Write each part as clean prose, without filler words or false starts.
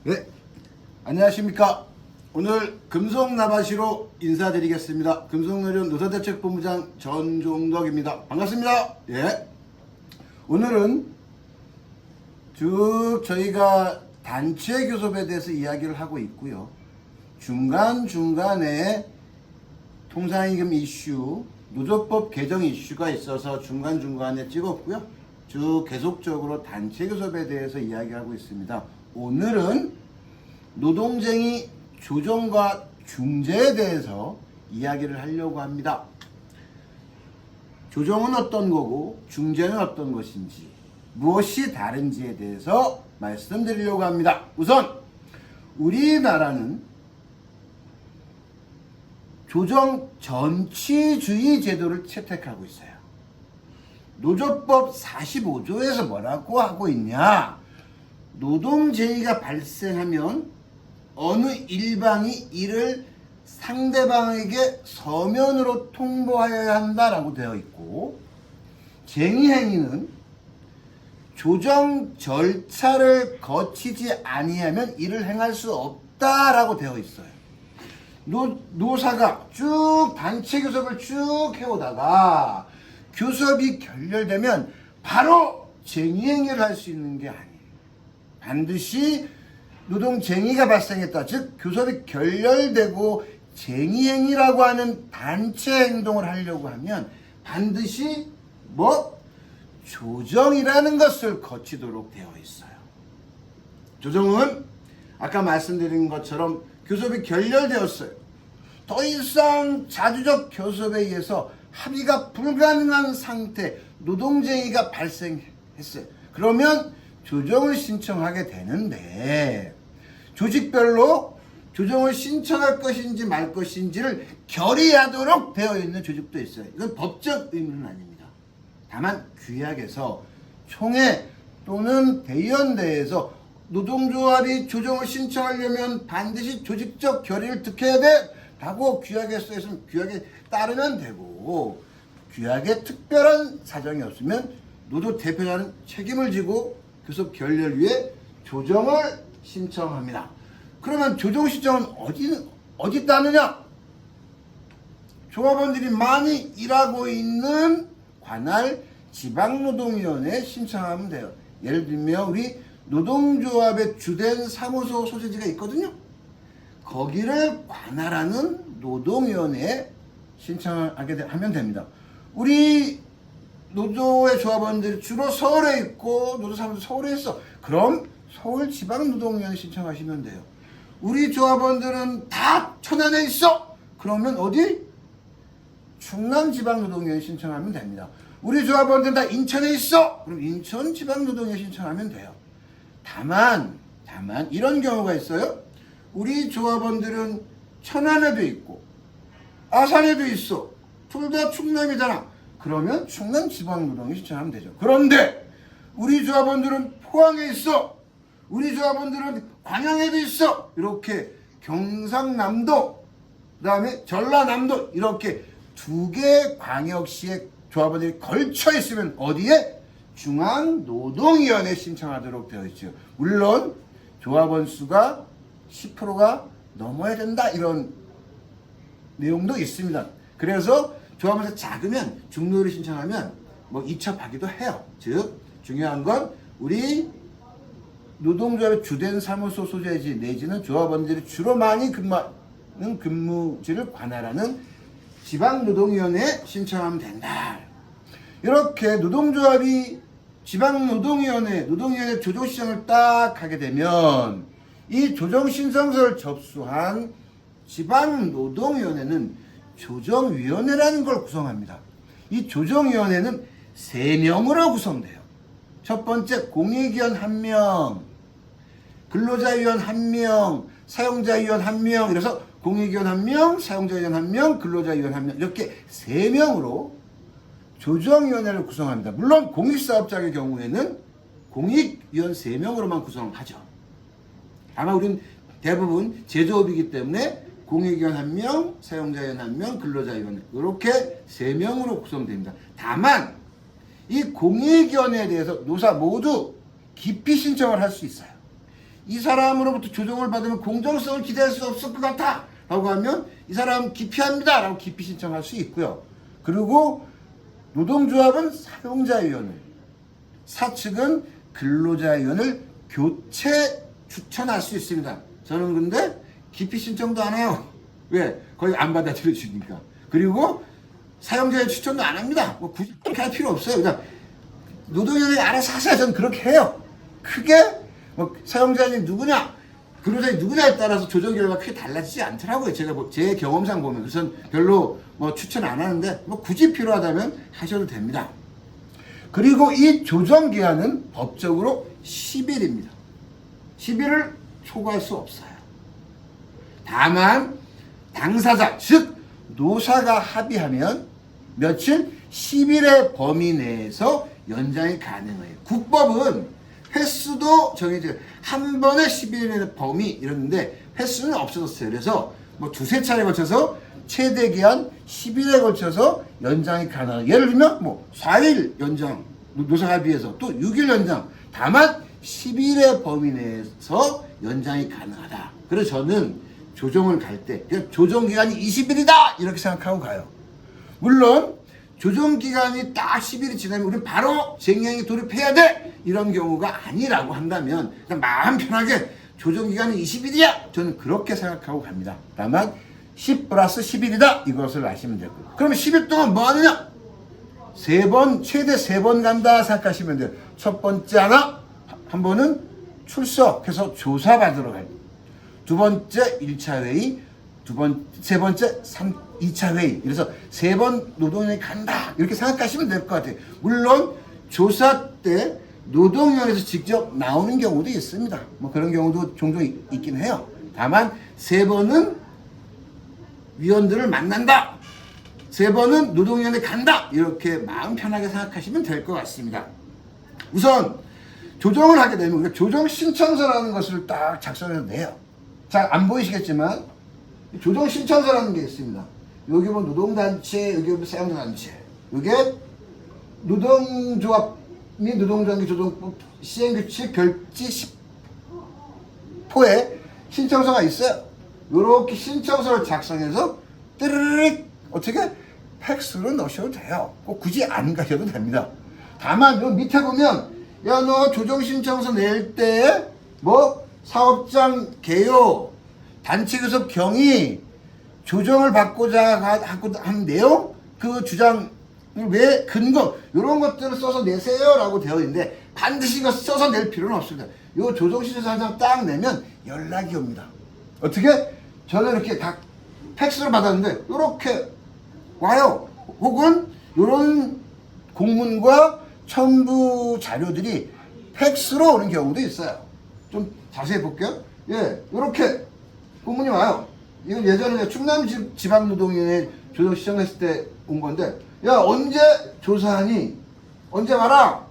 네, 안녕하십니까. 오늘 금속나바시로 인사드리겠습니다. 금속노련 노사대책본부장 전종덕입니다. 반갑습니다. 예. 오늘은 쭉 저희가 단체 교섭에 대해서 이야기를 하고 있고요. 중간중간에 통상임금 이슈, 노조법 개정 이슈가 있어서 중간중간에 찍었고요. 쭉 계속적으로 단체 교섭에 대해서 이야기하고 있습니다. 오늘은 노동쟁이 조정과 중재에 대해서 이야기를 하려고 합니다. 조정은 어떤 거고 중재는 어떤 것인지, 무엇이 다른지에 대해서 말씀드리려고 합니다. 우선 우리나라는 조정 전치주의 제도를 채택하고 있어요. 노조법 45조에서 뭐라고 하고 있냐? 노동쟁의가 발생하면 어느 일방이 이를 상대방에게 서면으로 통보하여야 한다라고 되어 있고, 쟁의행위는 조정 절차를 거치지 아니하면 이를 행할 수 없다라고 되어 있어요. 노사가 쭉 단체 교섭을 쭉 해오다가 교섭이 결렬되면 바로 쟁의행위를 할 수 있는 게 아니에요. 반드시 노동쟁의가 발생했다. 즉 교섭이 결렬되고 쟁의행위라고 하는 단체 행동을 하려고 하면 반드시 조정이라는 것을 거치도록 되어 있어요. 조정은 아까 말씀드린 것처럼 교섭이 결렬되었어요. 더 이상 자주적 교섭에 의해서 합의가 불가능한 상태, 노동쟁의가 발생했어요. 그러면 조정을 신청하게 되는데, 조직별로 조정을 신청할 것인지 말 것인지를 결의하도록 되어 있는 조직도 있어요. 이건 법적 의무는 아닙니다. 다만 규약에서 총회 또는 대의원대에서 노동조합이 조정을 신청하려면 반드시 조직적 결의를 득해야 돼 라고 규약에 써있으면 규약에 따르면 되고, 규약에 특별한 사정이 없으면 노조 대표자는 책임을 지고 교섭 결렬 위에 조정을 신청합니다. 그러면 조정 신청은 어디 따느냐? 조합원들이 많이 일하고 있는 관할 지방노동위원회에 신청하면 돼요. 예를 들면 우리 노동조합의 주된 사무소 소재지가 있거든요. 거기를 관할하는 노동위원회에 신청하게 하면 됩니다. 우리 노조의 조합원들이 주로 서울에 있고 노조사무소 서울에 있어. 그럼 서울지방노동위원회 신청하시면 돼요. 우리 조합원들은 다 천안에 있어. 그러면 어디? 충남지방노동위원회 신청하면 됩니다. 우리 조합원들은 다 인천에 있어. 그럼 인천지방노동위원회 신청하면 돼요. 다만 이런 경우가 있어요. 우리 조합원들은 천안에도 있고 아산에도 있어. 둘 다 충남이잖아. 그러면 충남지방노동위원회 신청하면 되죠. 그런데 우리 조합원들은 포항에 있어. 우리 조합원들은 광양에도 있어. 이렇게 경상남도, 그 다음에 전라남도, 이렇게 두 개 광역시의 조합원들이 걸쳐 있으면 어디에? 중앙노동위원회에 신청하도록 되어 있죠. 물론 조합원 수가 10%가 넘어야 된다, 이런 내용도 있습니다. 그래서 조합원 수 작으면 중노를 신청하면 이첩하기도 해요. 즉 중요한 건 우리 노동조합의 주된 사무소 소재지 내지는 조합원들이 주로 많이 근무하는 근무지를 관할하는 지방노동위원회에 신청하면 된다. 이렇게 노동조합이 지방노동위원회, 노동위원회 조정신청을 딱 하게 되면 이 조정신청서를 접수한 지방노동위원회는 조정위원회라는 걸 구성합니다. 이 조정위원회는 3명으로 구성돼요. 첫 번째 공익위원 1명, 근로자위원 1명, 사용자위원 1명, 이래서 공익위원 1명, 사용자위원 1명, 근로자위원 1명, 이렇게 3명으로 조정위원회를 구성합니다. 물론 공익사업장의 경우에는 공익위원 3명으로만 구성하죠. 다만 우리는 대부분 제조업이기 때문에 공익위원 1명, 사용자위원 1명, 근로자위원 이렇게 3명으로 구성됩니다. 다만 이 공익위원회에 대해서 노사 모두 기피 신청을 할 수 있어요. 이 사람으로부터 조정을 받으면 공정성을 기대할 수 없을 것 같아 라고 하면 이 사람 기피합니다 라고 기피 신청할 수 있고요. 그리고 노동조합은 사용자위원회, 사측은 근로자위원회를 교체 추천할 수 있습니다. 저는 근데 기피 신청도 안 해요. 왜? 거의 안 받아들여 주니까. 그리고 사용자의 추천도 안 합니다. 뭐 굳이 그렇게 할 필요 없어요. 그냥 노동위원회 알아서 하세요. 저는 그렇게 해요. 크게 뭐 사용자님 누구냐, 근로자님 누구냐에 따라서 조정 결과가 크게 달라지지 않더라고요. 제가 제 경험상 보면. 그래서 별로 뭐 추천 안 하는데 뭐 굳이 필요하다면 하셔도 됩니다. 그리고 이 조정 기한은 법적으로 10일입니다. 10일을 초과할 수 없어요. 다만 당사자 즉 노사가 합의하면 며칠 10일의 범위 내에서 연장이 가능해요. 국법은 횟수도 정해져요. 한 번에 10일의 범위 이러는데 횟수는 없어졌어요. 그래서 뭐 두세 차례 걸쳐서 최대 기한 10일에 걸쳐서 연장이 가능해요. 예를 들면 뭐 4일 연장 노사 합의해서 또 6일 연장, 다만 10일의 범위 내에서 연장이 가능하다. 그래서 저는 조정을 갈 때 조정기간이 20일이다 이렇게 생각하고 가요. 물론 조정기간이 딱 10일이 지나면 우리는 바로 쟁행에 돌입해야 돼 이런 경우가 아니라고 한다면 그냥 마음 편하게 조정기간이 20일이야 저는 그렇게 생각하고 갑니다. 다만 10 플러스 10일이다 이것을 아시면 되고, 그러면 10일 동안 뭐 하느냐? 최대 3번 간다 생각하시면 돼요. 첫 번째 한 번은 출석해서 조사받으러 갈, 두 번째 1차 회의, 세 번째 2차 회의. 그래서 3번 노동위원회 간다 이렇게 생각하시면 될 것 같아요. 물론 조사 때 노동위원회에서 직접 나오는 경우도 있습니다. 뭐 그런 경우도 종종 있긴 해요. 다만 3번은 위원들을 만난다, 3번은 노동위원회 간다 이렇게 마음 편하게 생각하시면 될 것 같습니다. 우선 조정을 하게 되면 우리가 조정 신청서라는 것을 딱 작성해서 내요. 잘 안 보이시겠지만 조정 신청서라는 게 있습니다. 여기 뭐 노동단체, 여기 뭐 사용자단체, 이게 노동조합 및 노동장기 조정법 시행규칙 별지 10호에 신청서가 있어요. 이렇게 신청서를 작성해서 띠르르륵 어떻게 팩스로 넣으셔도 돼요. 꼭 굳이 안 가셔도 됩니다. 다만 요 밑에 보면 야 너 조정 신청서 낼 때 뭐 사업장 개요, 단체 교섭 경위, 조정을 받고자 한 내용, 그 주장을 왜 근거 이런 것들을 써서 내세요라고 되어 있는데 반드시 이거 써서 낼 필요는 없습니다. 요 조정 신청서 한 장 딱 내면 연락이 옵니다. 어떻게? 저는 이렇게 다 팩스를 받았는데 이렇게 와요. 혹은 이런 공문과 첨부 자료들이 팩스로 오는 경우도 있어요. 좀 자세히 볼게요. 예, 이렇게 공문이 와요. 이건 예전에 충남지방노동위원회 조정 시청했을 때 온 건데, 야 언제 조사하니? 언제 와라?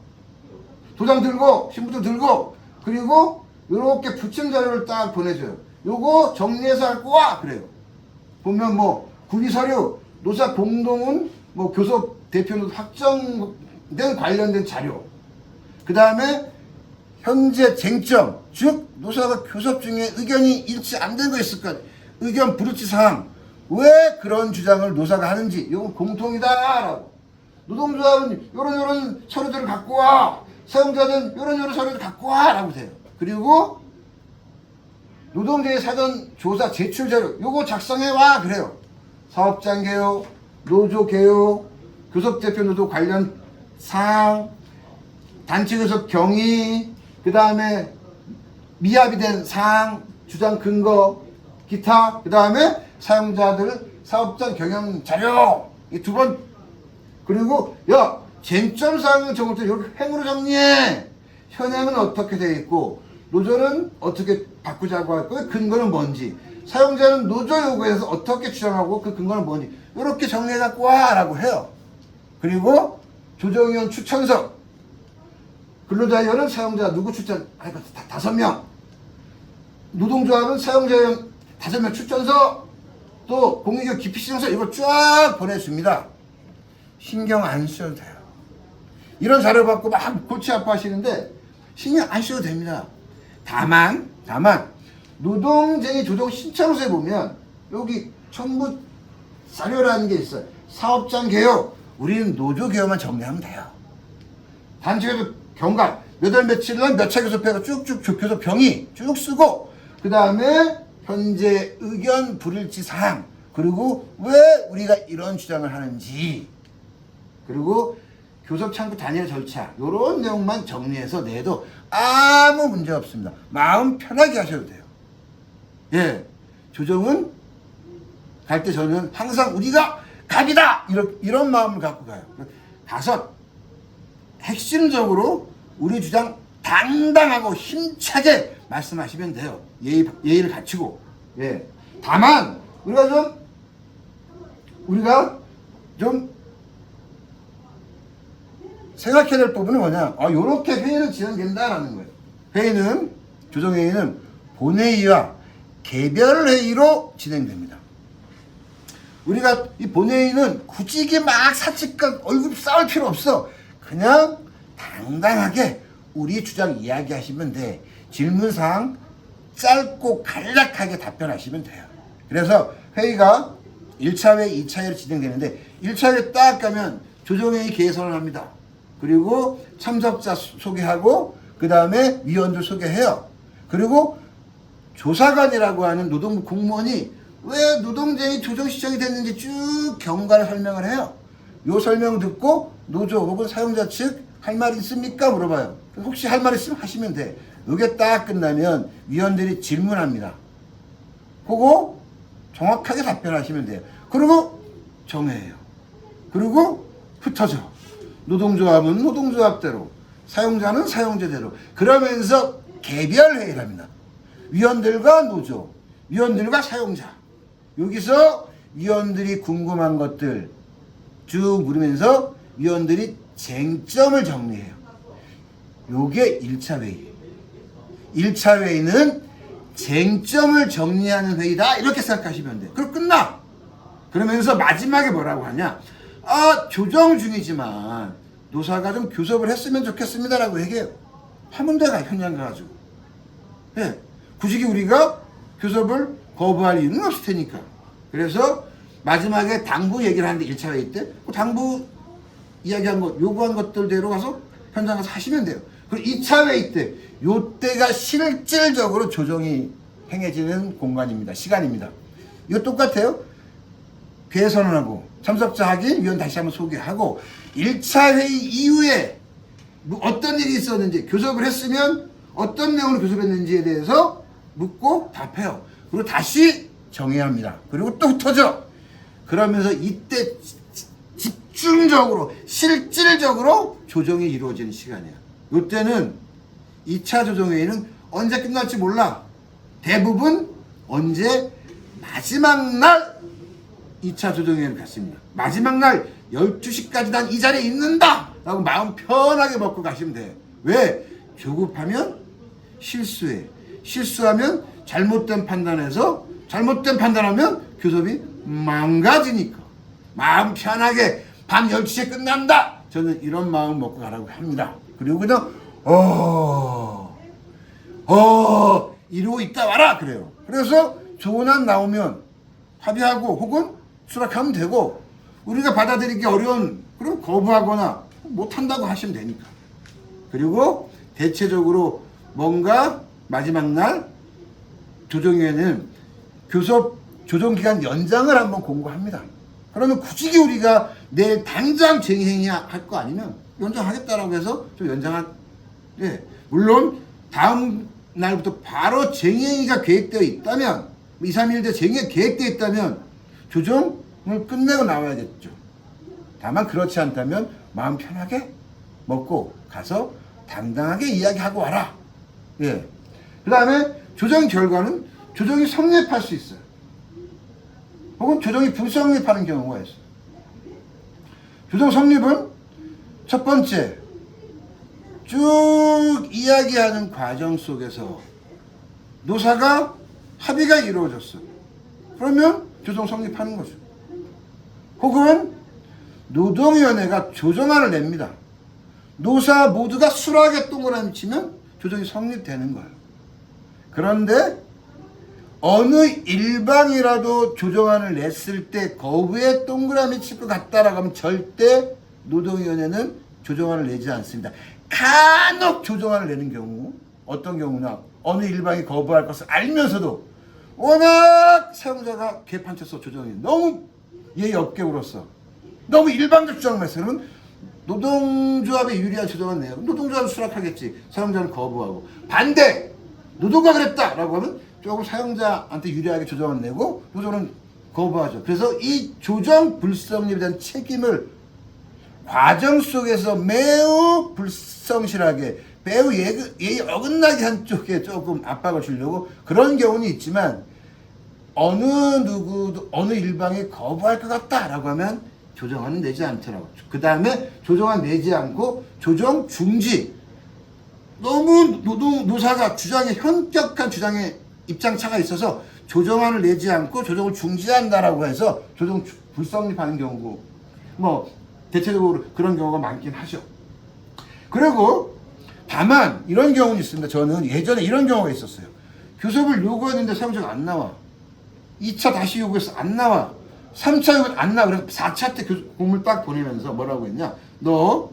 도장 들고 신분증 들고, 그리고 이렇게 부침 자료를 딱 보내줘요. 요거 정리해서 갖고 와 그래요. 보면 뭐 구비서류, 노사 공동은 뭐 교섭 대표는 확정된 관련된 자료, 그 다음에 현재 쟁점, 즉 노사가 교섭 중에 의견이 일치 안 된 거 있을 것, 의견 불일치 사항, 왜 그런 주장을 노사가 하는지 이건 공통이다라고. 노동조합은 요런 서류들을 갖고 와, 사용자는 요런 서류를 갖고 와라고 돼요. 그리고 노동자의 사전 조사 제출 자료 요거 작성해 와 그래요. 사업장 개요, 노조 개요, 교섭 대표 노조 관련 사항, 단체 교섭 경위, 그 다음에 미합의 된 사항, 주장 근거, 기타, 그 다음에 사용자들 사업장 경영 자료 이 두 번. 그리고 야 쟁점 사항은 적을 때 이렇게 행으로 정리해. 현행은 어떻게 되어 있고 노조는 어떻게 바꾸자고 할 거예요. 근거는 뭔지, 사용자는 노조 요구에서 어떻게 주장하고 그 근거는 뭔지 이렇게 정리해 갖고 와라고 해요. 그리고 조정위원 추천서, 근로자위원은 사용자 누구 추천? 아이고 5명. 노동조합은 사용자위원 5명 추천서, 또 공익기업 기피신청서 이걸 쫙 보내줍니다. 신경 안 쓰셔도 돼요. 이런 자료 받고 막 골치 아파하시는데 신경 안 쓰셔도 됩니다. 다만 다만 노동쟁이 조정 신청서에 보면 여기 정부 자료라는 게 있어요. 사업장 개요. 우리는 노조 개요만 정리하면 돼요. 단체에서 경과 몇 월 며칠 날 몇 차 교섭회가 쭉쭉 교섭 병이 쭉 쓰고 그 다음에 현재 의견 불일치 사항 그리고 왜 우리가 이런 주장을 하는지 그리고 교섭 창구 단일 절차 이런 내용만 정리해서 내도 아무 문제 없습니다. 마음 편하게 하셔도 돼요. 예, 조정은 갈 때 저는 항상 우리가 갑이다 이런 마음을 갖고 가요. 가서 핵심적으로 우리 주장 당당하고 힘차게 말씀하시면 돼요. 예의를 갖추고. 예. 다만 우리가 좀 생각해야 될 부분은 뭐냐? 요렇게 회의를 진행된다라는 거예요. 조정회의는 본회의와 개별회의로 진행됩니다. 우리가 이 본회의는 굳이 막 사칙과 얼굴 싸울 필요 없어. 그냥 당당하게 우리 주장 이야기하시면 돼. 질문사항 짧고 간략하게 답변하시면 돼요. 그래서 회의가 1차 회의, 2차 회의로 진행되는데 1차 회의 딱 가면 조정회의 개선을 합니다. 그리고 참석자 소개하고 그 다음에 위원들 소개해요. 그리고 조사관이라고 하는 노동부 공무원이 왜 노동쟁이 조정 신청이 됐는지 쭉 경과를 설명을 해요. 요 설명 듣고 노조 혹은 사용자 측 할 말 있습니까? 물어봐요. 혹시 할 말 있으면 하시면 돼. 이게 딱 끝나면 위원들이 질문합니다. 그거 정확하게 답변하시면 돼요. 그리고 정회해요. 그리고 흩어져. 노동조합은 노동조합대로, 사용자는 사용자대로. 그러면서 개별 회의를 합니다. 위원들과 노조, 위원들과 사용자. 여기서 위원들이 궁금한 것들 쭉 물으면서 위원들이 쟁점을 정리해요. 요게 1차 회의. 1차 회의는 쟁점을 정리하는 회의다. 이렇게 생각하시면 돼요. 그럼 끝나. 그러면서 마지막에 뭐라고 하냐. 조정 중이지만 노사가 좀 교섭을 했으면 좋겠습니다라고 얘기해요. 하면 돼가 현장 가가지고. 예. 굳이 우리가 교섭을 거부할 이유는 없을 테니까. 그래서 마지막에 당부 얘기를 하는데 1차 회의 때 그 당부 이야기한 것, 요구한 것들대로 가서 현장 가서 하시면 돼요. 그리고 2차 회의 때 요때가 실질적으로 조정이 행해지는 공간입니다. 시간입니다. 이거 똑같아요. 개선하고 참석자 확인, 위원 다시 한번 소개하고 1차 회의 이후에 어떤 일이 있었는지 교섭을 했으면 어떤 내용을 교섭했는지에 대해서 묻고 답해요. 그리고 다시 정해야 합니다. 그리고 또 흩어져. 그러면서 이때 집중적으로 실질적으로 조정이 이루어지는 시간이에요. 이때는 2차 조정회의는 언제 끝날지 몰라. 대부분 언제 마지막 날 2차 조정회의를 갖습니다. 마지막 날 12시까지 난 이 자리에 있는다 라고 마음 편하게 먹고 가시면 돼요. 왜? 조급하면 실수해. 실수하면 잘못된 판단해서 잘못된 판단하면 교섭이 망가지니까 마음 편하게 밤 12시에 끝난다. 저는 이런 마음 먹고 가라고 합니다. 그리고 그냥 이러고 있다 와라 그래요. 그래서 좋은 안 나오면 합의하고 혹은 수락하면 되고 우리가 받아들이기 어려운 그럼 거부하거나 못한다고 하시면 되니까. 그리고 대체적으로 뭔가 마지막 날 조정위원회는 교섭 조정기간 연장을 한번 공고합니다. 그러면 굳이 우리가 내일 당장 쟁의행위 할 거 아니면 연장하겠다라고 해서 좀 예. 물론 다음 날부터 바로 쟁의행위가 계획되어 있다면 2, 3일 뒤에 쟁의가 계획되어 있다면 조정을 끝내고 나와야겠죠. 다만 그렇지 않다면 마음 편하게 먹고 가서 당당하게 이야기하고 와라. 예. 그 다음에 조정 결과는 조정이 성립할 수 있어요. 혹은 조정이 불성립하는 경우가 있어요. 조정 성립은 첫 번째 쭉 이야기하는 과정 속에서 노사가 합의가 이루어졌어요. 그러면 조정 성립하는 거죠. 혹은 노동위원회가 조정안을 냅니다. 노사 모두가 수락에 동그라미 치면 조정이 성립되는 거예요. 그런데 어느 일방이라도 조정안을 냈을 때 거부에 동그라미 칠 것 같다라고 하면 절대 노동위원회는 조정안을 내지 않습니다. 간혹 조정안을 내는 경우, 어떤 경우나 어느 일방이 거부할 것을 알면서도 워낙 사용자가 개판 쳤어. 조정이 너무 예의 없게 굴었어. 너무 일방적 주장만 했어. 그러면 노동조합에 유리한 조정안 내요. 노동조합은 수락하겠지. 사용자는 거부하고. 반대! 노동가 그랬다라고 하면 조금 사용자한테 유리하게 조정안 내고 노조는 거부하죠. 그래서 이 조정 불성립에 대한 책임을 과정 속에서 매우 불성실하게, 매우 예의 어긋나게 한쪽에 조금 압박을 주려고 그런 경우는 있지만, 어느 누구도 어느 일방이 거부할 것 같다라고 하면 조정안은 내지 않더라고. 그 다음에 조정안 내지 않고 조정 중지. 너무 노사가 주장에 현격한 주장에 입장차가 있어서 조정안을 내지 않고 조정을 중지한다라고 해서 조정 불성립하는 경우고, 뭐 대체적으로 그런 경우가 많긴 하죠. 그리고 다만 이런 경우는 있습니다. 저는 예전에 이런 경우가 있었어요. 교섭을 요구했는데 사용자가 안 나와. 2차 다시 요구해서 안 나와. 3차 요구 안 나와. 그래서 4차 때 공을 딱 보내면서 뭐라고 했냐. 너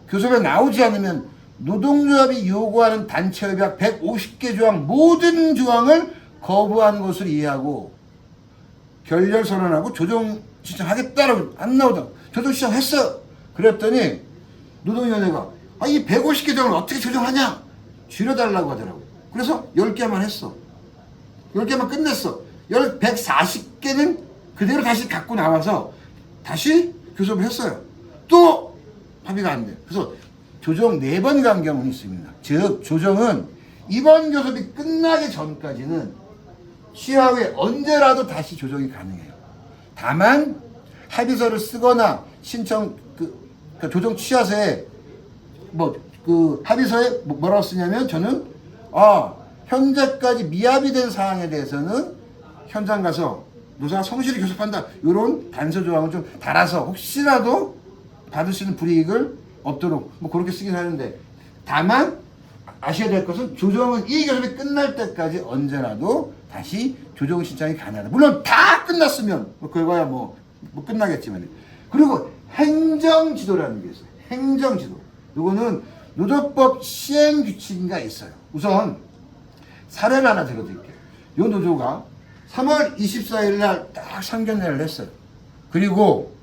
교섭에 나오지 않으면 노동조합이 요구하는 단체협약 150개 조항 모든 조항을 거부한 것으로 이해하고 결렬 선언하고 조정 신청하겠다라고 안 나오다가 조정 신청했어. 그랬더니 노동위원회가 이 150개 조항을 어떻게 조정하냐 줄여달라고 하더라고요. 그래서 10개만 했어. 10개만 끝냈어. 140개는 그대로 다시 갖고 나와서 다시 교섭을 했어요. 또 합의가 안 돼요. 그래서 조정 4번 간 경우는 있습니다. 즉 조정은 이번 교섭이 끝나기 전까지는 취하 후에 언제라도 다시 조정이 가능해요. 다만 합의서를 쓰거나 신청 그러니까 조정 취하서에 합의서에 뭐라고 쓰냐면 저는 현재까지 미합의된 사항에 대해서는 현장 가서 노사가 성실히 교섭한다. 이런 단서 조항을 좀 달아서 혹시라도 받을 수 있는 불이익을 없도록 그렇게 쓰긴 하는데, 다만 아셔야 될 것은 조정은 이 교섭이 끝날 때까지 언제라도 다시 조정 신청이 가능하다. 물론 다 끝났으면 그거야 끝나겠지만. 그리고 행정지도라는 게 있어요. 행정지도. 이거는 노조법 시행규칙인가 있어요. 우선 사례를 하나 들어드릴게요. 이 노조가 3월 24일 날 딱 상견례를 했어요. 그리고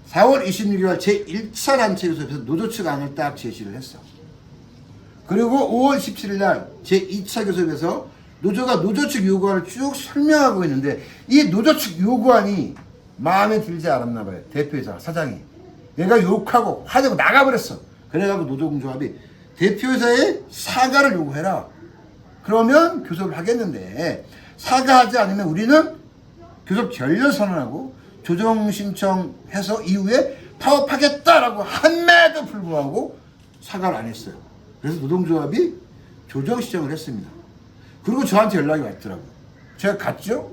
4월 26일 제1차 단체 교섭에서 노조 측 안을 딱 제시를 했어. 그리고 5월 17일 날 제2차 교섭에서 노조가 노조 측 요구안을 쭉 설명하고 있는데 이 노조 측 요구안이 마음에 들지 않았나 봐요. 대표이사 사장이. 얘가 욕하고 화내고 나가버렸어. 그래가지고 노동조합이 대표이사의 사과를 요구해라. 그러면 교섭을 하겠는데 사과하지 않으면 우리는 교섭 결렬 선언하고 조정 신청해서 이후에 파업하겠다라고 한매도 불구하고 사과를 안 했어요. 그래서 노동조합이 조정 신청을 했습니다. 그리고 저한테 연락이 왔더라고요. 제가 갔죠?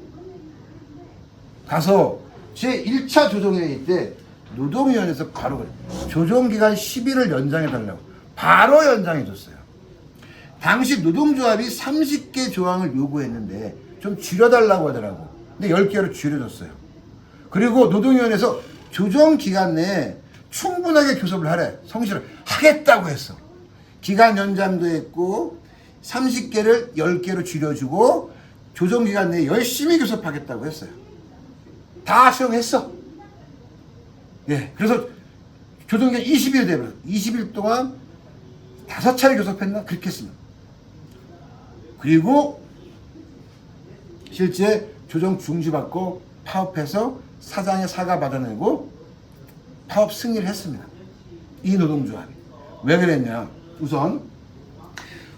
가서 제 1차 조정회의 때 노동위원회에서 바로 조정기간 10일을 연장해달라고 바로 연장해줬어요. 당시 노동조합이 30개 조항을 요구했는데 좀 줄여달라고 하더라고. 근데 10개로 줄여줬어요. 그리고 노동위원회에서 조정기간 내에 충분하게 교섭을 하래. 성실을 하겠다고 했어. 기간 연장도 했고 30개를 10개로 줄여주고 조정기간 내에 열심히 교섭하겠다고 했어요. 다 수용했어. 예, 그래서 조정기간 20일이 되버렸어. 20일 동안 5차례 교섭했나? 그렇게 했습니다. 그리고 실제 조정 중지받고 파업해서 사장의 사과 받아내고 파업 승리를 했습니다. 이 노동조합이. 왜 그랬냐? 우선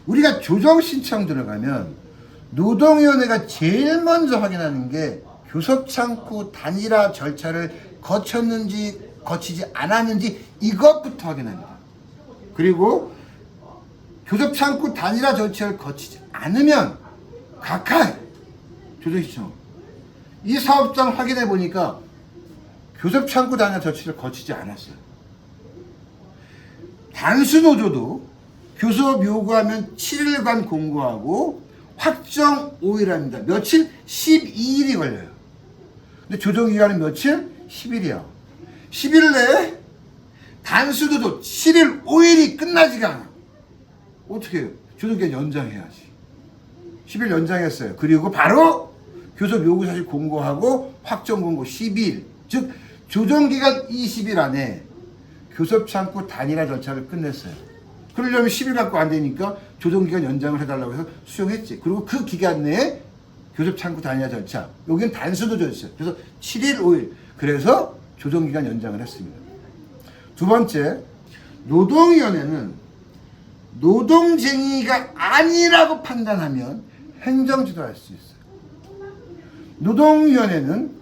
우리가 조정 신청 들어가면 노동위원회가 제일 먼저 확인하는 게 교섭창구 단일화 절차를 거쳤는지 거치지 않았는지 이것부터 확인합니다. 그리고 교섭창구 단일화 절차를 거치지 않으면 각하에 조정 신청. 이 사업장 확인해 보니까 교섭창구 단일화 절차를 거치지 않았어요. 단수노조도 교섭 요구하면 7일간 공고하고 확정 5일합니다. 며칠? 12일이 걸려요. 근데 조정기간은 며칠? 10일이야. 10일 내에 단수도도 7일, 5일이 끝나지가 않아. 어떻게 해요? 조정기간 연장해야지. 10일 연장했어요. 그리고 바로 교섭 요구사실 공고하고 확정 공고 12일. 즉 조정기간 20일 안에 교섭창구 단일화 절차를 끝냈어요. 그러려면 10일 갖고 안 되니까 조정기간 연장을 해달라고 해서 수용했지. 그리고 그 기간 내에 교섭창구 단일화 절차, 여기는 단수도였어요. 그래서 7일, 5일. 그래서 조정기간 연장을 했습니다. 두 번째, 노동위원회는 노동쟁의가 아니라고 판단하면 행정지도할 수 있어요. 노동위원회는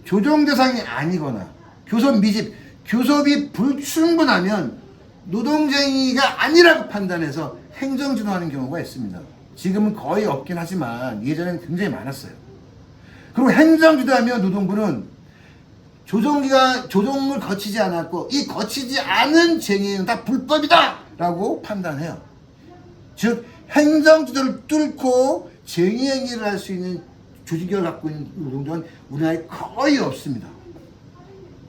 조정 대상이 아니거나 교섭 미집, 교섭이 불충분하면 노동쟁의가 아니라고 판단해서 행정지도하는 경우가 있습니다. 지금은 거의 없긴 하지만 예전에는 굉장히 많았어요. 그리고 행정지도하면 노동부는 조정을 거치지 않았고 이 거치지 않은 쟁의는 다 불법이다 라고 판단해요. 즉 행정지도를 뚫고 쟁의행위를 할 수 있는 조직을 갖고 있는 노동조합은 우리나라에 거의 없습니다.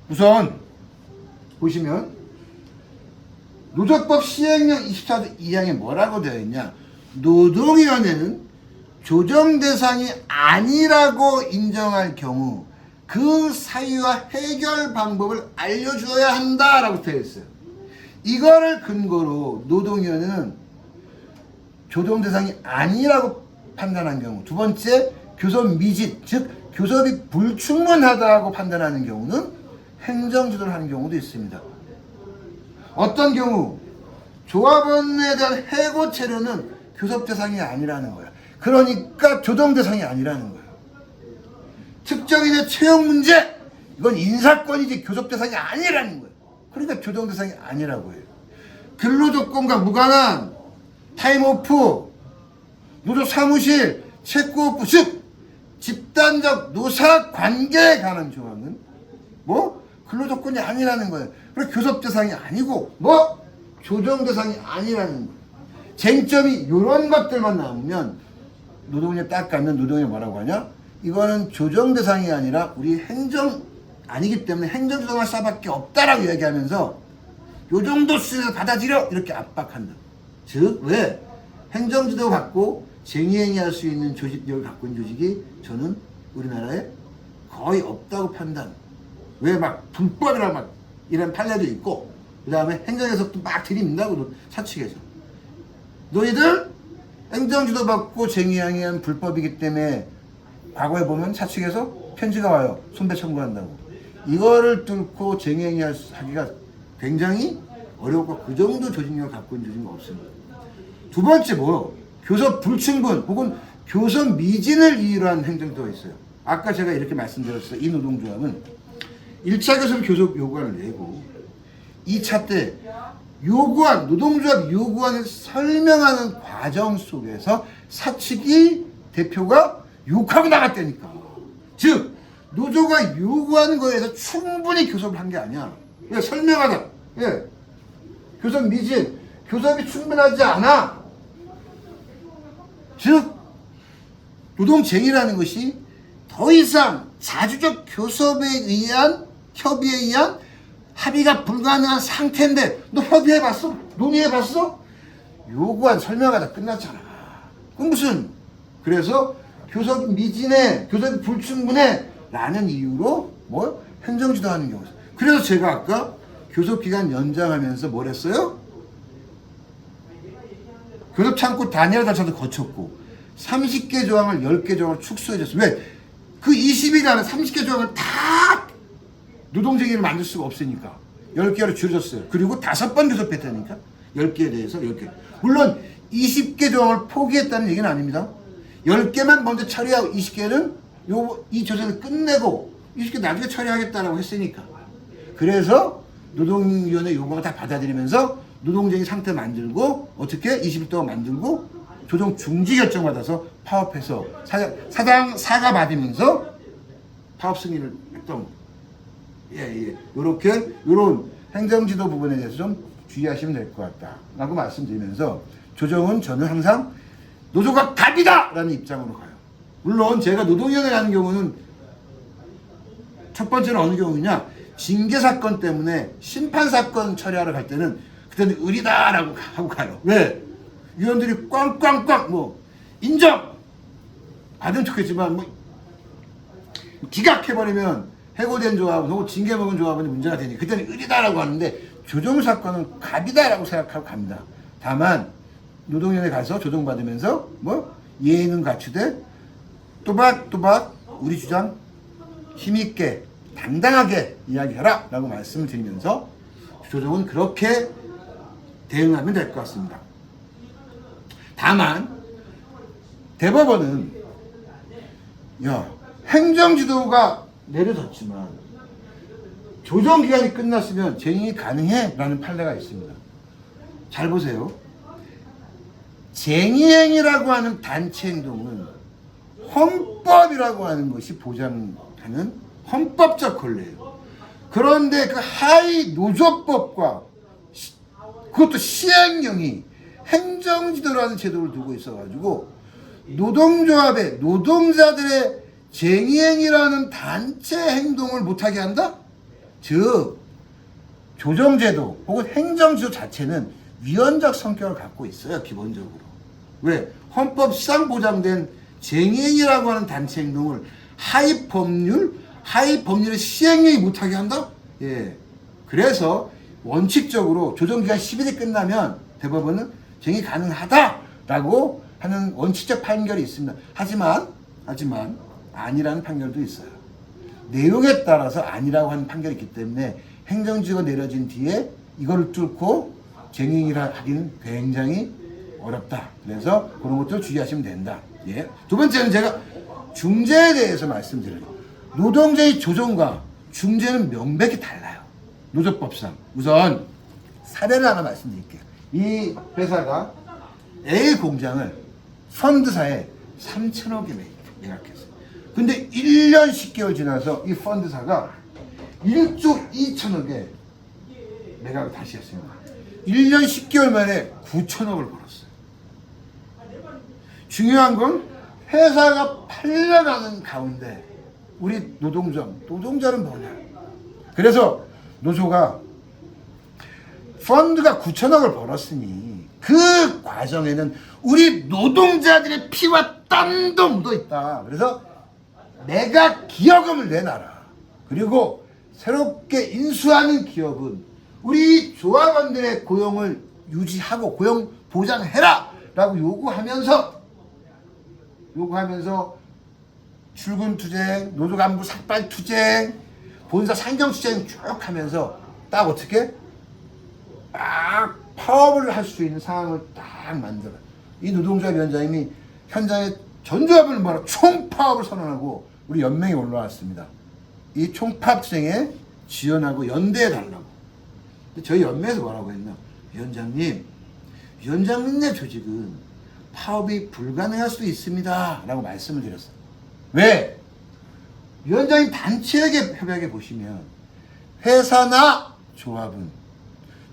우선 보시면 노조법 시행령 24조 2항에 뭐라고 되어 있냐. 노동위원회는 조정 대상이 아니라고 인정할 경우 그 사유와 해결 방법을 알려주어야 한다라고 되어 있어요. 이거를 근거로 노동위원회는 조정 대상이 아니라고 판단한 경우, 두 번째 교섭 미집, 즉 교섭이 불충분하다고 판단하는 경우는 행정지도를 하는 경우도 있습니다. 어떤 경우 조합원에 대한 해고 체류는 교섭 대상이 아니라는 거야. 그러니까 조정 대상이 아니라는 거야. 특정인의 채용 문제, 이건 인사권이지 교섭 대상이 아니라는 거야. 그러니까 조정 대상이 아니라고 해요. 근로조건과 무관한 타임오프, 노조 사무실, 체크오프, 즉 집단적 노사 관계에 관한 조항은 근로조건이 아니라는 거예요. 그리고 교섭 대상이 아니고 조정 대상이 아니라는 거예요. 쟁점이 이런 것들만 나오면 노동위에 딱 가면 노동위 뭐라고 하냐? 이거는 조정 대상이 아니라 우리 행정 아니기 때문에 행정조정할 수밖에 없다라고 얘기하면서 요 정도 수준에서 받아들여 이렇게 압박한다. 즉 왜? 행정지도 갖고 쟁의행위할 수 있는 조직력을 갖고 있는 조직이 저는 우리나라에 거의 없다고 판단. 왜 불법이라 이런 판례도 있고 그 다음에 행정에서 또 들이민다고 사측에서 너희들 행정지도 받고 쟁의행위한 불법이기 때문에 과거에 보면 사측에서 편지가 와요. 손배 청구한다고. 이거를 뚫고 쟁의행위하기가 굉장히 어렵고 그 정도 조직력을 갖고 있는 조직은 없습니다. 두 번째 교섭 불충분 혹은 교섭 미진을 이유로 한 행정지도가 있어요. 아까 제가 이렇게 말씀드렸어요. 이 노동조합은 1차 교섭 요구안을 내고 2차 때 노동조합 요구안을 설명하는 과정 속에서 사측이 대표가 욕하고 나갔다니까. 즉 노조가 요구하는 거에 대해서 충분히 교섭을 한 게 아니야. 설명하다. 교섭 미진, 교섭이 충분하지 않아. 즉 노동쟁의라는 것이 더 이상 자주적 교섭에 의한 협의에 의한 합의가 불가능한 상태인데 너 협의해봤어? 논의해봤어? 요구안 설명하다 끝났잖아. 그럼 그래서 교섭 미진해, 교섭 불충분해 라는 이유로 행정지도 하는 경우죠. 그래서 제가 아까 교섭기간 연장하면서 뭘 했어요? 교섭창구 단일화 절차도 거쳤고 30개 조항을 10개 조항을 축소해줬어요. 왜? 그 20일 안에 30개 조항을 다 노동쟁의를 만들 수가 없으니까 10개로 줄여줬어요. 그리고 5번 교섭했다니까 10개에 대해서 10개. 물론 20개 조항을 포기했다는 얘기는 아닙니다. 10개만 먼저 처리하고 20개는 이 조사를 끝내고 20개 나중에 처리하겠다라고 했으니까. 그래서 노동위원회 요구가 다 받아들이면서 노동쟁의 상태 만들고 어떻게 20일 동안 만들고 조정 중지 결정 받아서 파업해서 사장 사과 받으면서 파업 승인을 했던. 요런 행정지도 부분에 대해서 좀 주의하시면 될 것 같다 라고 말씀드리면서 조정은 저는 항상 노조가 답이다 라는 입장으로 가요. 물론 제가 노동위원회 가는 경우는 첫 번째는 어느 경우냐, 징계사건 때문에 심판사건 처리하러 갈 때는 그때는 의리다 라고 하고 가요. 왜? 위원들이 꽝꽝꽝 뭐 인정 받은 척했지만 뭐 기각해버리면 해고된 조합은 혹은 징계 먹은 조합은 문제가 되니 그때는 의리다라고 하는데, 조정사건은 갑이다라고 생각하고 갑니다. 다만 노동위원회 가서 조정받으면서 뭐 예의는 갖추되 또박또박 우리 주장 힘있게 당당하게 이야기해라 라고 말씀을 드리면서 조정은 그렇게 대응하면 될 것 같습니다. 다만 대법원은 행정지도가 내려졌지만 조정기간이 끝났으면 쟁의 가능해 라는 판례가 있습니다. 잘 보세요. 쟁의행위라고 하는 단체 행동은 헌법이라고 하는 것이 보장하는 헌법적 권리예요. 그런데 그 하위 노조법과 그것도 시행령이 행정지도라는 제도를 두고 있어가지고 노동조합의 노동자들의 쟁의행위라는 단체 행동을 못하게 한다? 즉 조정제도 혹은 행정지도 자체는 위헌적 성격을 갖고 있어요. 기본적으로. 왜? 헌법상 보장된 쟁의행위라고 하는 단체 행동을 하위 법률의 시행령이 못하게 한다? 예. 그래서 원칙적으로 조정기간 10일이 끝나면 대법원은 쟁의 가능하다라고 하는 원칙적 판결이 있습니다. 하지만 아니라는 판결도 있어요. 내용에 따라서 아니라고 하는 판결이 있기 때문에 행정지가 내려진 뒤에 이걸 뚫고 쟁의를 하기는 굉장히 어렵다. 그래서 그런 것도 주의하시면 된다. 예. 두 번째는 제가 중재에 대해서 말씀드려요. 노동자의 조정과 중재는 명백히 달라요. 노조법상. 우선 사례를 하나 말씀드릴게요. 이 회사가 A 공장을 펀드사에 3천억에 매각했어요. 근데 1년 10개월 지나서 이 펀드사가 1조 2천억에 매각을 다시 했습니다. 1년 10개월 만에 9천억을 벌었어요. 중요한 건 회사가 팔려가는 가운데 우리 노동자는 뭐냐. 그래서 노조가 펀드가 9천억을 벌었으니 그 과정에는 우리 노동자들의 피와 땀도 묻어 있다. 그래서 매각 기여금을 내놔라. 그리고 새롭게 인수하는 기업은 우리 조합원들의 고용을 유지하고 고용 보장해라 라고 요구하면서 출근 투쟁, 노조 간부 삭발 투쟁, 본사 상경 투쟁 쭉 하면서 딱 어떻게 딱 파업을 할 수 있는 상황을 딱 만들어요. 이 노동자 위원장님이 현장에 전조합을 말아 총파업을 선언하고 우리 연맹에 올라왔습니다. 이 총파업 투쟁에 지원하고 연대해 달라고. 저희 연맹에서 뭐라고 했나? 위원장님네 조직은 파업이 불가능할 수도 있습니다 라고 말씀을 드렸어요. 왜? 위원장님 단체에게 협약에 보시면 회사나 조합은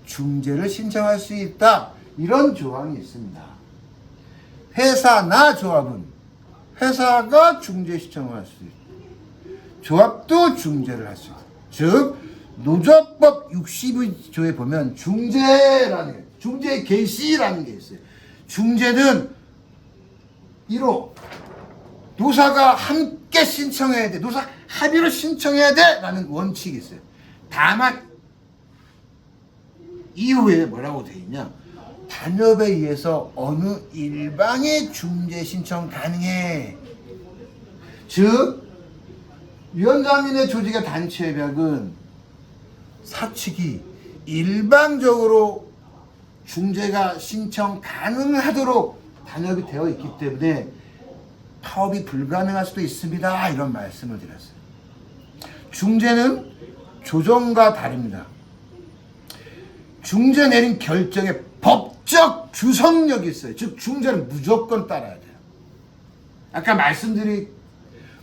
중재를 신청할 수 있다 이런 조항이 있습니다. 회사나 조합은 회사가 중재 신청을 할 수 있고 조합도 중재를 할 수 있고, 즉 노조법 62조에 보면 중재 개시라는 게 있어요. 중재는 1호 노사가 함께 신청해야 돼. 노사 합의로 신청해야 돼 라는 원칙이 있어요. 다만 이후에 뭐라고 돼 있냐, 단협에 의해서 어느 일방의 중재 신청 가능해. 즉 위원장님의 조직의 단체 협약은 사측이 일방적으로 중재가 신청 가능하도록 단협이 되어 있기 때문에 파업이 불가능할 수도 있습니다 이런 말씀을 드렸어요. 중재는 조정과 다릅니다. 중재 내린 결정에 법적 규성력이 있어요. 즉 중재는 무조건 따라야 돼요. 아까 말씀드린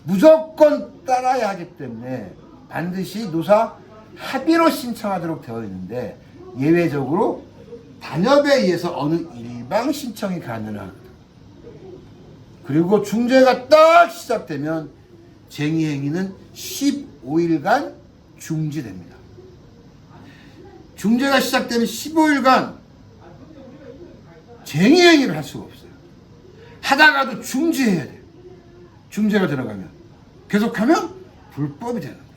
무조건 따라야 하기 때문에 반드시 노사 합의로 신청하도록 되어 있는데 예외적으로 단협에 의해서 어느 일방 신청이 가능하다. 그리고 중재가 딱 시작되면 쟁의행위는 15일간 중지됩니다. 중재가 시작되면 15일간 쟁의행위를 할 수가 없어요. 하다가도 중지해야 돼요. 중재가 들어가면. 계속하면 불법이 되는 거죠.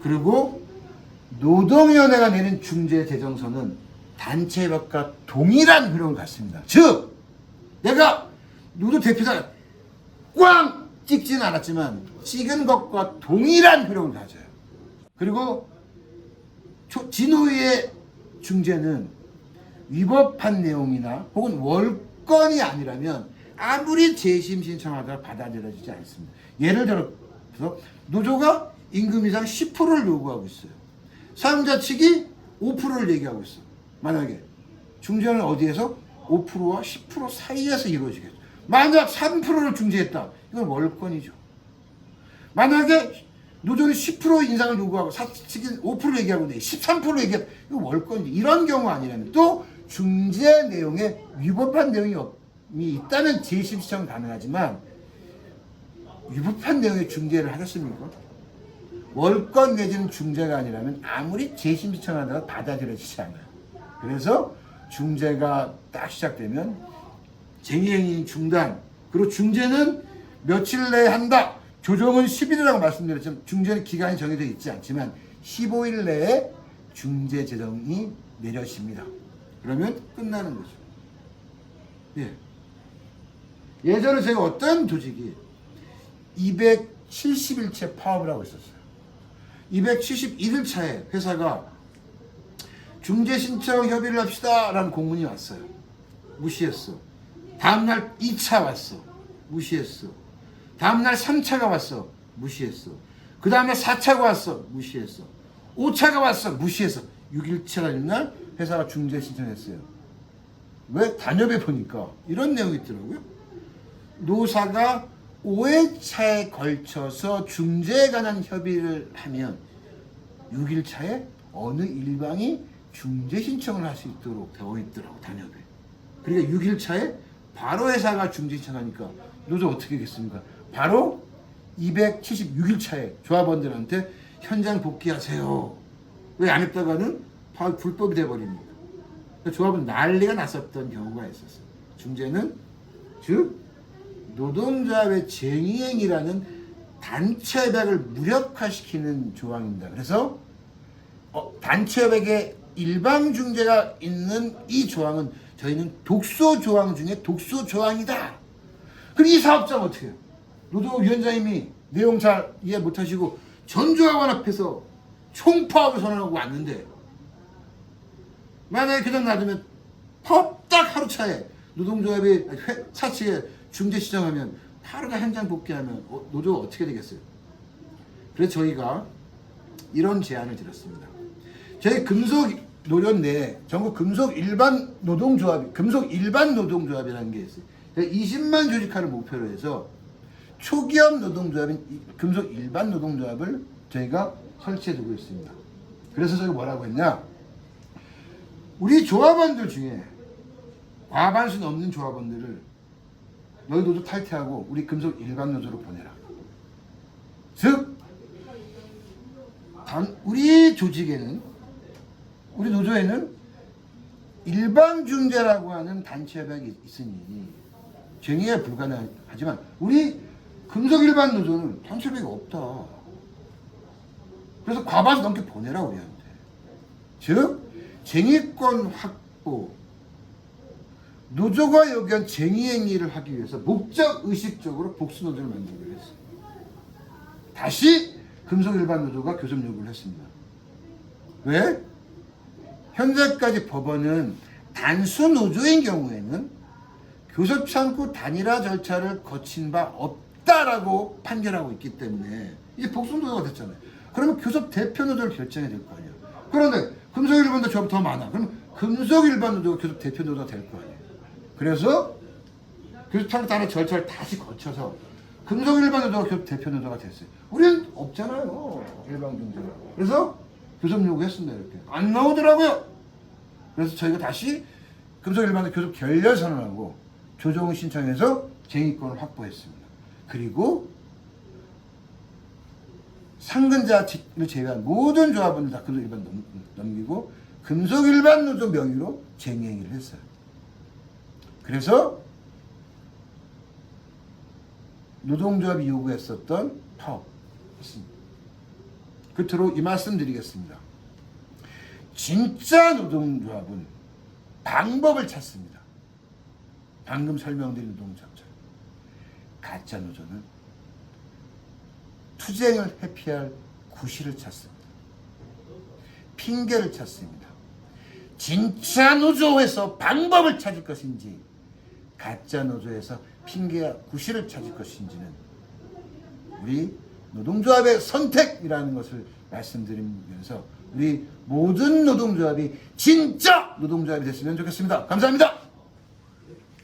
그리고 노동위원회가 내린 중재 재정서는 단체협약과 동일한 흐름을 갖습니다. 즉, 내가 노조 대표자 꽝 찍지는 않았지만 찍은 것과 동일한 흐름을 가져요. 그리고 진호위의 중재는 위법한 내용이나 혹은 월권이 아니라면 아무리 재심 신청하다가 받아들여지지 않습니다. 예를 들어서 노조가 임금 인상 10%를 요구하고 있어요. 사용자 측이 5%를 얘기하고 있어. 만약에 중재는 어디에서 5%와 10% 사이에서 이루어지겠죠. 만약 3%를 중재했다. 이건 월권이죠. 만약에 노조는 10% 인상을 요구하고 사측이 5% 얘기하고 있는데 13% 얘기했다. 이건 월권이죠. 이런 경우 아니라면 또 중재 내용에 위법한 내용이 있다면 재심 신청 가능하지만 위법한 내용의 중재를 하겠습니까? 월권 내지는 중재가 아니라면 아무리 재심 신청하다가 받아들여지지 않아요. 그래서 중재가 딱 시작되면 쟁의행위 중단, 그리고 중재는 며칠 내에 한다. 조정은 10일이라고 말씀드렸지만 중재는 기간이 정해져 있지 않지만 15일 내에 중재 재정이 내려집니다. 그러면 끝나는 거죠. 예. 예전에 제가 어떤 조직이 270일째 파업을 하고 있었어요. 271일차에 회사가 중재 신청 협의를 합시다 라는 공문이 왔어요. 무시했어. 다음날 2차 왔어. 무시했어. 다음날 3차가 왔어. 무시했어. 그 다음날 4차가 왔어. 무시했어. 5차가 왔어. 무시했어. 6일차가 있는 날 회사가 중재 신청했어요. 왜? 단협에 보니까 이런 내용이 있더라고요. 노사가 5회차에 걸쳐서 중재에 관한 협의를 하면 6일차에 어느 일방이 중재 신청을 할 수 있도록 되어 있더라고, 단협에. 그러니까 6일차에 바로 회사가 중재 신청하니까 노조 어떻게 하겠습니까? 바로 276일차에 조합원들한테 현장 복귀하세요. 왜 안 했다가는 바로 불법이 돼버립니다. 조합은 난리가 났었던 경우가 있었어요. 중재는 즉 노동조합의 쟁의행위라는 단체협약을 무력화시키는 조항입니다. 그래서 단체협약에 일방중재가 있는 이 조항은 저희는 독소조항 중에 독소조항이다. 그럼 이 사업자는 어떻게 해요? 노조위원장님이 내용 잘 이해 못하시고 전조합원 앞에서 총파업을 선언하고 왔는데 만약에 그냥 놔두면 파업 딱 하루 차에 노동조합이 사측에 중재 시정하면 바로가 현장 복귀하면 노조가 어떻게 되겠어요? 그래서 저희가 이런 제안을 드렸습니다. 저희 금속노련 내에 전국 금속 일반 노동조합이라는 게 있어요. 20만 조직화를 목표로 해서 초기업 노동조합인 금속 일반 노동조합을 저희가 설치해 두고 있습니다. 그래서 저희가 뭐라고 했냐? 우리 조합원들 중에 과반수 넘는 조합원들을 너희 노조 탈퇴하고 우리 금속 일반 노조로 보내라. 즉 우리 조직에는, 우리 노조에는 일방중재라고 하는 단체협약이 있으니 쟁의에 불가능하지만 우리 금속 일반 노조는 단체협약이 없다. 그래서 과반수 넘게 보내라 우리한테. 즉 쟁의권 확보, 노조가 요구한 쟁의행위를 하기 위해서 목적의식적으로 복수노조를 만들기로 했어요. 다시 금속일반 노조가 교섭 요구를 했습니다. 왜? 현재까지 법원은 단수 노조인 경우에는 교섭 창구 단일화 절차를 거친 바 없다라고 판결하고 있기 때문에 이제 복수노조가 됐잖아요. 그러면 교섭 대표 노조를 결정해야 될 거 아니에요. 그런데 금속일반 노조가 더 많아. 그럼 금속일반 노조가 교섭 대표 노조가 될 거 아니에요. 그래서 교섭 창구 단일화 절차를 다시 거쳐서 금속일반 노조가 교섭 대표 노조가 됐어요. 우리는 없잖아요. 일방중재가. 그래서 교섭 요구했습니다. 이렇게 안 나오더라고요. 그래서 저희가 다시 금속일반도 교섭 결렬 선언하고 조정을 신청해서 쟁의권을 확보했습니다. 그리고 상근자를 제외한 모든 조합원들 다 금속일반 넘기고 금속일반 노조 명의로 쟁의행위를 했어요. 그래서 노동조합이 요구했었던 파업했습니다. 끝으로 이 말씀 드리겠습니다. 진짜 노동조합은 방법을 찾습니다. 방금 설명드린 노동조합처럼. 가짜 노조는 투쟁을 회피할 구실을 찾습니다. 핑계를 찾습니다. 진짜 노조에서 방법을 찾을 것인지 가짜 노조에서 핑계와 구실을 찾을 것인지는 우리 노동조합의 선택이라는 것을 말씀드리면서 우리 모든 노동조합이 진짜 노동조합이 됐으면 좋겠습니다. 감사합니다.